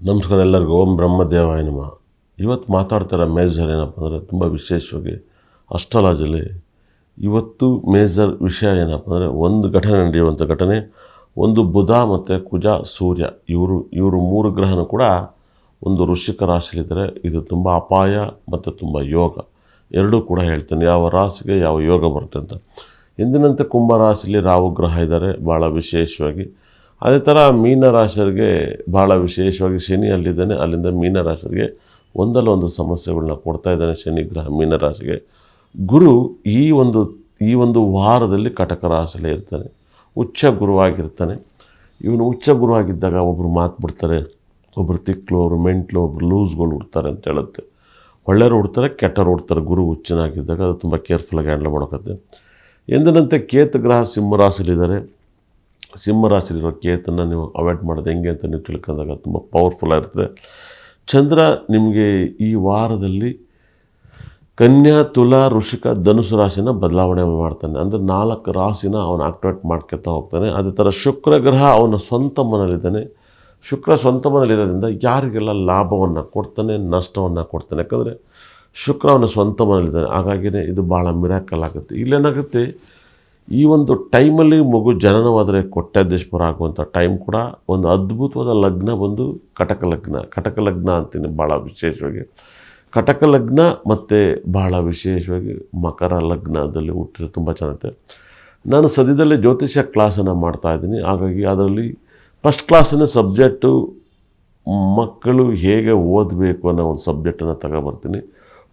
ನಮಸ್ಕಾರ ಎಲ್ಲರಿಗೂ. ಓಂ ಬ್ರಹ್ಮದೇವಾಯ ನಮಃ. ಇವತ್ತು ಮಾತಾಡ್ತಿರೋ ಮೇಜರ್ ಏನಪ್ಪ ಅಂದರೆ ತುಂಬ ವಿಶೇಷವಾಗಿ ಅಸ್ಟ್ರಾಲಜಿಲಿ ಇವತ್ತು ಮೇಜರ್ ವಿಷಯ ಏನಪ್ಪ ಅಂದರೆ ಒಂದು ಘಟನೆ ನಡೆಯುವಂಥ ಘಟನೆ. ಒಂದು ಬುಧ ಮತ್ತು ಕುಜ ಸೂರ್ಯ ಇವರು ಮೂರು ಗ್ರಹನೂ ಕೂಡ ಒಂದು ವೃಶ್ಚಿಕ ರಾಶಿಲಿದ್ದಾರೆ. ಇದು ತುಂಬ ಅಪಾಯ ಮತ್ತು ತುಂಬ ಯೋಗ ಎರಡೂ ಕೂಡ ಹೇಳ್ತೇನೆ, ಯಾವ ರಾಶಿಗೆ ಯಾವ ಯೋಗ ಬರುತ್ತೆ ಅಂತ. ಎಂದಿನಂತೆ ಕುಂಭ ರಾಶಿಯಲ್ಲಿ ರಾಹು ಗ್ರಹ ಇದ್ದಾರೆ ಭಾಳ ವಿಶೇಷವಾಗಿ. ಅದೇ ಥರ ಮೀನರಾಶಿಯವರಿಗೆ ಭಾಳ ವಿಶೇಷವಾಗಿ ಶನಿ ಅಲ್ಲಿದ್ದಾನೆ. ಅಲ್ಲಿಂದ ಮೀನರಾಶಿಯವರಿಗೆ ಒಂದಲ್ಲ ಒಂದು ಸಮಸ್ಯೆಗಳನ್ನ ಕೊಡ್ತಾ ಇದ್ದಾನೆ ಶನಿ ಗ್ರಹ ಮೀನರಾಶಿಗೆ. ಗುರು ಈ ಒಂದು ವಾರದಲ್ಲಿ ಕಟಕ ರಾಶಿಯಲ್ಲೇ ಇರ್ತಾನೆ, ಉಚ್ಚ ಗುರುವಾಗಿರ್ತಾನೆ. ಇವನು ಉಚ್ಚ ಗುರುವಾಗಿದ್ದಾಗ ಒಬ್ಬರು ಮಾತು ಬಿಡ್ತಾರೆ, ಒಬ್ಬರು ತಿಕ್ಲು, ಒಬ್ಬರು ಮೆಂಟ್ಲು, ಒಬ್ಬರು ಲೂಸ್ಗಳು ಹುಡ್ತಾರೆ ಅಂತ ಹೇಳುತ್ತೆ. ಒಳ್ಳೆಯವರು ಹುಡ್ತಾರೆ, ಕೆಟ್ಟವರು ಹುಡ್ತಾರೆ. ಗುರು ಹುಚ್ಚನಾಗಿದ್ದಾಗ ಅದು ತುಂಬ ಕೇರ್ಫುಲ್ಲಾಗಿ ಹ್ಯಾಂಡಲ್ ಮಾಡೋಕತ್ತೆ. ಎಂದಿನಂತೆ ಕೇತು ಗ್ರಹ ಸಿಂಹರಾಶಿಲಿದ್ದಾರೆ. ಸಿಂಹರಾಶಿಲಿರೋ ಕೇತನ್ನು ನೀವು ಅವಾಯ್ಡ್ ಮಾಡೋದು ಹೆಂಗೆ ಅಂತ ನೀವು ತಿಳ್ಕೊಂಡಾಗ ತುಂಬ ಪವರ್ಫುಲ್ಲಾಗಿರ್ತದೆ. ಚಂದ್ರ ನಿಮಗೆ ಈ ವಾರದಲ್ಲಿ ಕನ್ಯಾ, ತುಲಾ, ವೃಶ್ಚಿಕ, ಧನುಸು ರಾಶಿನ ಬದಲಾವಣೆ ಮಾಡ್ತಾನೆ. ಅಂದರೆ 4 ರಾಶಿನ ಅವನು ಆಕ್ಟಿವೇಟ್ ಮಾಡ್ಕೊತಾ ಹೋಗ್ತಾನೆ. ಅದೇ ಥರ ಶುಕ್ರ ಗ್ರಹ ಅವನ ಸ್ವಂತ ಮನೇಲಿದ್ದಾನೆ. ಶುಕ್ರ ಸ್ವಂತ ಮನೇಲಿರೋದ್ರಿಂದ ಯಾರಿಗೆಲ್ಲ ಲಾಭವನ್ನು ಕೊಡ್ತಾನೆ, ನಷ್ಟವನ್ನು ಕೊಡ್ತಾನೆ. ಯಾಕಂದರೆ ಶುಕ್ರ ಅವನ ಸ್ವಂತ ಮನೇಲಿದ್ದಾನೆ. ಹಾಗಾಗಿಯೇ ಇದು ಭಾಳ ಮಿರಾಕಲ್ ಆಗುತ್ತೆ. ಇಲ್ಲೇನಾಗುತ್ತೆ, ಈ ಒಂದು ಟೈಮಲ್ಲಿ ಮಗು ಜನನವಾದರೆ ಕೋಟ್ಯಾಧೀಶ್ವರ ಆಗುವಂಥ ಟೈಮ್ ಕೂಡ ಒಂದು ಅದ್ಭುತವಾದ ಲಗ್ನ ಬಂದು ಕಟಕ ಲಗ್ನ ಅಂತೀನಿ. ಭಾಳ ವಿಶೇಷವಾಗಿ ಕಟಕ ಲಗ್ನ ಮತ್ತು ಭಾಳ ವಿಶೇಷವಾಗಿ ಮಕರ ಲಗ್ನದಲ್ಲಿ ಹುಟ್ಟಿದ್ರೆ ತುಂಬ ಚೆನ್ನಾಗುತ್ತೆ. ನಾನು ಸದ್ಯದಲ್ಲೇ ಜ್ಯೋತಿಷ್ಯ ಕ್ಲಾಸನ್ನು ಮಾಡ್ತಾಯಿದ್ದೀನಿ. ಹಾಗಾಗಿ ಅದರಲ್ಲಿ ಫಸ್ಟ್ ಕ್ಲಾಸಿನ ಸಬ್ಜೆಕ್ಟು ಮಕ್ಕಳು ಹೇಗೆ ಓದಬೇಕು ಅನ್ನೋ ಒಂದು ಸಬ್ಜೆಕ್ಟನ್ನು ತಗೊಬರ್ತೀನಿ.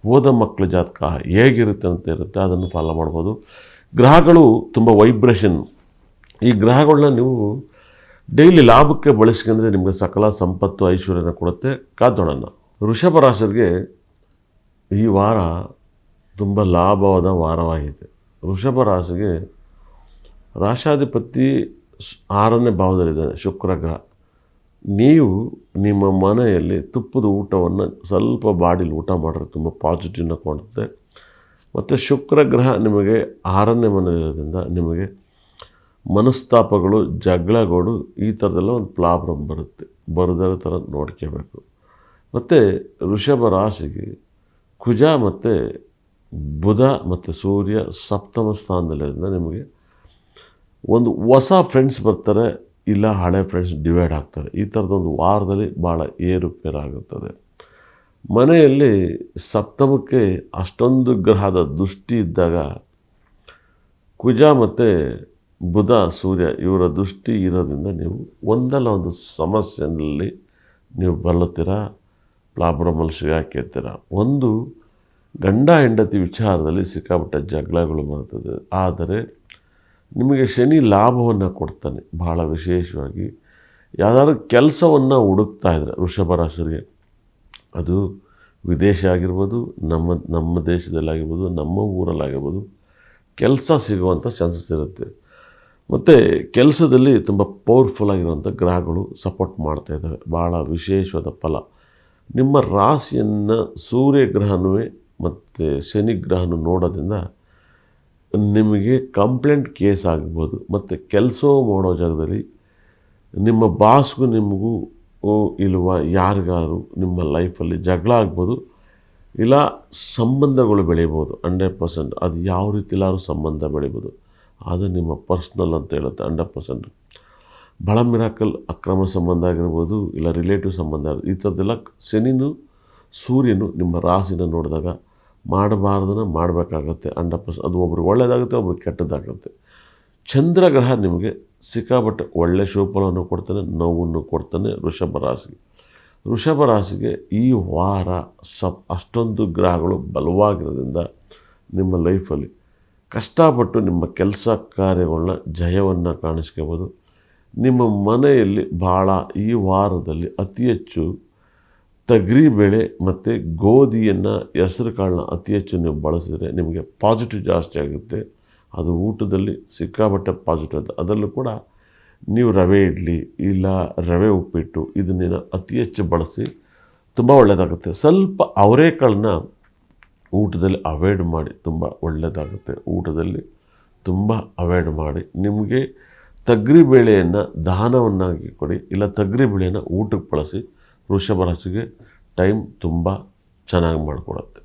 ಓದೋ ಮಕ್ಕಳ ಜಾತಕ ಹೇಗಿರುತ್ತೆ ಅಂತ ಇರುತ್ತೆ, ಅದನ್ನು ಫಾಲೋ ಮಾಡ್ಬೋದು. ಗ್ರಹಗಳು ತುಂಬ ವೈಬ್ರೇಷನ್. ಈ ಗ್ರಹಗಳನ್ನ ನೀವು ಡೈಲಿ ಲಾಭಕ್ಕೆ ಬಳಸ್ಕೊಂಡ್ರೆ ನಿಮಗೆ ಸಕಲ ಸಂಪತ್ತು ಐಶ್ವರ್ಯನ ಕೊಡುತ್ತೆ. ಕಾದೋಣ. ವೃಷಭ ರಾಶಿಯವರಿಗೆ ಈ ವಾರ ತುಂಬ ಲಾಭವಾದ ವಾರವಾಗಿದೆ. ವೃಷಭ ರಾಶಿಗೆ ರಾಶಾಧಿಪತಿ 6ನೇ ಭಾವದಲ್ಲಿದ್ದಾನೆ ಶುಕ್ರ ಗ್ರಹ. ನೀವು ನಿಮ್ಮ ಮನೆಯಲ್ಲಿ ತುಪ್ಪದ ಊಟವನ್ನು ಸ್ವಲ್ಪ ಬಾಡಿಲಿ ಊಟ ಮಾಡಿದ್ರೆ ತುಂಬ ಪಾಸಿಟಿವ್ನ ಕೊಡುತ್ತೆ. ಮತ್ತು ಶುಕ್ರ ಗ್ರಹ ನಿಮಗೆ 6ನೇ ಮನೆಯಿರೋದ್ರಿಂದ ನಿಮಗೆ ಮನಸ್ತಾಪಗಳು, ಜಗಳಗಳು, ಈ ಥರದೆಲ್ಲ ಒಂದು ಪ್ರಾಬ್ಲಮ್ ಬರದೇ ಥರ ನೋಡ್ಕೋಬೇಕು. ಮತ್ತು ವೃಷಭ ರಾಶಿಗೆ ಕುಜ ಮತ್ತು ಬುಧ ಮತ್ತು ಸೂರ್ಯ ಸಪ್ತಮ ಸ್ಥಾನದಲ್ಲಿರೋದ್ರಿಂದ ನಿಮಗೆ ಒಂದು ಹೊಸ ಫ್ರೆಂಡ್ಸ್ ಬರ್ತಾರೆ, ಇಲ್ಲ ಹಳೆ ಫ್ರೆಂಡ್ಸ್ ಡಿವೈಡ್ ಆಗ್ತಾರೆ. ಈ ಥರದೊಂದು ವಾರದಲ್ಲಿ ಭಾಳ ಏರುಪೇರಾಗುತ್ತದೆ. ಮನೆಯಲ್ಲಿ ಸಪ್ತಮಕ್ಕೆ ಅಷ್ಟೊಂದು ಗ್ರಹದ ದೃಷ್ಟಿ ಇದ್ದಾಗ ಕುಜ ಮತ್ತು ಬುಧ ಸೂರ್ಯ ಇವರ ದೃಷ್ಟಿ ಇರೋದ್ರಿಂದ ನೀವು ಒಂದಲ್ಲ ಒಂದು ಸಮಸ್ಯೆಯಲ್ಲಿ ನೀವು ಬರುತ್ತೀರ, ಪ್ರಾಬ್ಲಮಲ್ಲಿ ಸಿಗಾಕಿರ್ತೀರ. ಒಂದು ಗಂಡ ಹೆಂಡತಿ ವಿಚಾರದಲ್ಲಿ ಸಿಕ್ಕಾಪಟ್ಟೆ ಜಗಳಗಳು ಬರ್ತದೆ. ಆದರೆ ನಿಮಗೆ ಶನಿ ಲಾಭವನ್ನು ಕೊಡ್ತಾನೆ. ಭಾಳ ವಿಶೇಷವಾಗಿ ಯಾವುದಾದ್ರು ಕೆಲಸವನ್ನು ಹುಡುಕ್ತಾ ಇದ್ರೆ ವೃಷಭ ರಾಶಿಯವರಿಗೆ, ಅದು ವಿದೇಶ ಆಗಿರ್ಬೋದು, ನಮ್ಮ ದೇಶದಲ್ಲಾಗಿರ್ಬೋದು, ನಮ್ಮ ಊರಲ್ಲಾಗಿರ್ಬೋದು, ಕೆಲಸ ಸಿಗುವಂಥ ಚಾನ್ಸಸ್ ಇರುತ್ತೆ. ಮತ್ತು ಕೆಲಸದಲ್ಲಿ ತುಂಬ ಪವರ್ಫುಲ್ಲಾಗಿರುವಂಥ ಗ್ರಹಗಳು ಸಪೋರ್ಟ್ ಮಾಡ್ತಾಯಿದ್ದಾವೆ. ಭಾಳ ವಿಶೇಷವಾದ ಫಲ. ನಿಮ್ಮ ರಾಶಿಯನ್ನು ಸೂರ್ಯ ಗ್ರಹನೂ ಮತ್ತು ಶನಿ ಗ್ರಹನೂ ನೋಡೋದ್ರಿಂದ ನಿಮಗೆ ಕಂಪ್ಲೇಂಟ್ ಕೇಸ್ ಆಗ್ಬೋದು. ಮತ್ತು ಕೆಲಸ ಮಾಡೋ ಜಾಗದಲ್ಲಿ ನಿಮ್ಮ ಬಾಸ್ಗೂ ನಿಮಗೂ ಇಲ್ವಾ ಯಾರಿಗಾರು ನಿಮ್ಮ ಲೈಫಲ್ಲಿ ಜಗಳ ಆಗ್ಬೋದು, ಇಲ್ಲ ಸಂಬಂಧಗಳು ಬೆಳೀಬೋದು 100%. ಅದು ಯಾವ ರೀತಿಲಾದ್ರೂ ಸಂಬಂಧ ಬೆಳೀಬೋದು. ಅದು ನಿಮ್ಮ ಪರ್ಸ್ನಲ್ ಅಂತ ಹೇಳುತ್ತೆ 100%. ಭಾಳ ಮಿರಾಕಲ್. ಅಕ್ರಮ ಸಂಬಂಧ ಆಗಿರ್ಬೋದು, ಇಲ್ಲ ರಿಲೇಟಿವ್ ಸಂಬಂಧ ಆಗಿರ್ಬೋದು. ಈ ಥರದ್ದೆಲ್ಲ ಶನಿನೂ ಸೂರ್ಯನು ನಿಮ್ಮ ರಾಶಿನ ನೋಡಿದಾಗ ಮಾಡಬಾರ್ದನ್ನ ಮಾಡಬೇಕಾಗತ್ತೆ 100%. ಅದು ಒಬ್ರಿಗೆ ಒಳ್ಳೆಯದಾಗುತ್ತೆ, ಒಬ್ರಿಗೆ ಕೆಟ್ಟದ್ದಾಗುತ್ತೆ. ಚಂದ್ರಗ್ರಹ ನಿಮಗೆ ಸಿಕ್ಕಾಪಟ್ಟೆ ಒಳ್ಳೆ ಶುಭಫಲವನ್ನು ಕೊಡ್ತಾನೆ, ನೋವನ್ನು ಕೊಡ್ತಾನೆ ವೃಷಭ ರಾಶಿಗೆ ಈ ವಾರ ಅಷ್ಟೊಂದು ಗ್ರಹಗಳು ಬಲವಾಗಿರೋದ್ರಿಂದ ನಿಮ್ಮ ಲೈಫಲ್ಲಿ ಕಷ್ಟಪಟ್ಟು ನಿಮ್ಮ ಕೆಲಸ ಕಾರ್ಯಗಳನ್ನ ಜಯವನ್ನು ಕಾಣಿಸ್ಕೋಬೋದು. ನಿಮ್ಮ ಮನೆಯಲ್ಲಿ ಭಾಳ ಈ ವಾರದಲ್ಲಿ ಅತಿ ಹೆಚ್ಚು ತೊಗರಿಬೇಳೆ ಮತ್ತು ಗೋಧಿಯನ್ನು, ಹೆಸರು ಕಾಳನ್ನ ಅತಿ ಹೆಚ್ಚು ನೀವು ಬಳಸಿದರೆ ನಿಮಗೆ ಪಾಸಿಟಿವ್ ಜಾಸ್ತಿ ಆಗುತ್ತೆ. ಅದು ಊಟದಲ್ಲಿ ಸಿಕ್ಕಾಪಟ್ಟೆ ಪಾಸಿಟಿವ್ ಅಂತ. ಅದರಲ್ಲೂ ಕೂಡ ನೀವು ರವೆ ಇಡ್ಲಿ ಇಲ್ಲ ರವೆ ಉಪ್ಪಿಟ್ಟು ಇದನ್ನೇನು ಅತಿ ಹೆಚ್ಚು ಬಳಸಿ ತುಂಬ ಒಳ್ಳೆಯದಾಗುತ್ತೆ. ಸ್ವಲ್ಪ ಅವರೆಕಾಳನ್ನ ಊಟದಲ್ಲಿ ಅವಾಯ್ಡ್ ಮಾಡಿ, ತುಂಬ ಒಳ್ಳೆಯದಾಗುತ್ತೆ. ಊಟದಲ್ಲಿ ತುಂಬ ಅವಾಯ್ಡ್ ಮಾಡಿ. ನಿಮಗೆ ತೊಗರಿಬೇಳೆಯನ್ನು ದಾನವನ್ನಾಗಿ ಕೊಡಿ, ಇಲ್ಲ ತೊಗರಿಬೇಳೆಯನ್ನು ಊಟಕ್ಕೆ ಬಳಸಿ, ವೃಷಭ ರಾಶಿಗೆ ಟೈಮ್ ತುಂಬ ಚೆನ್ನಾಗಿ ಮಾಡಿಕೊಡುತ್ತೆ.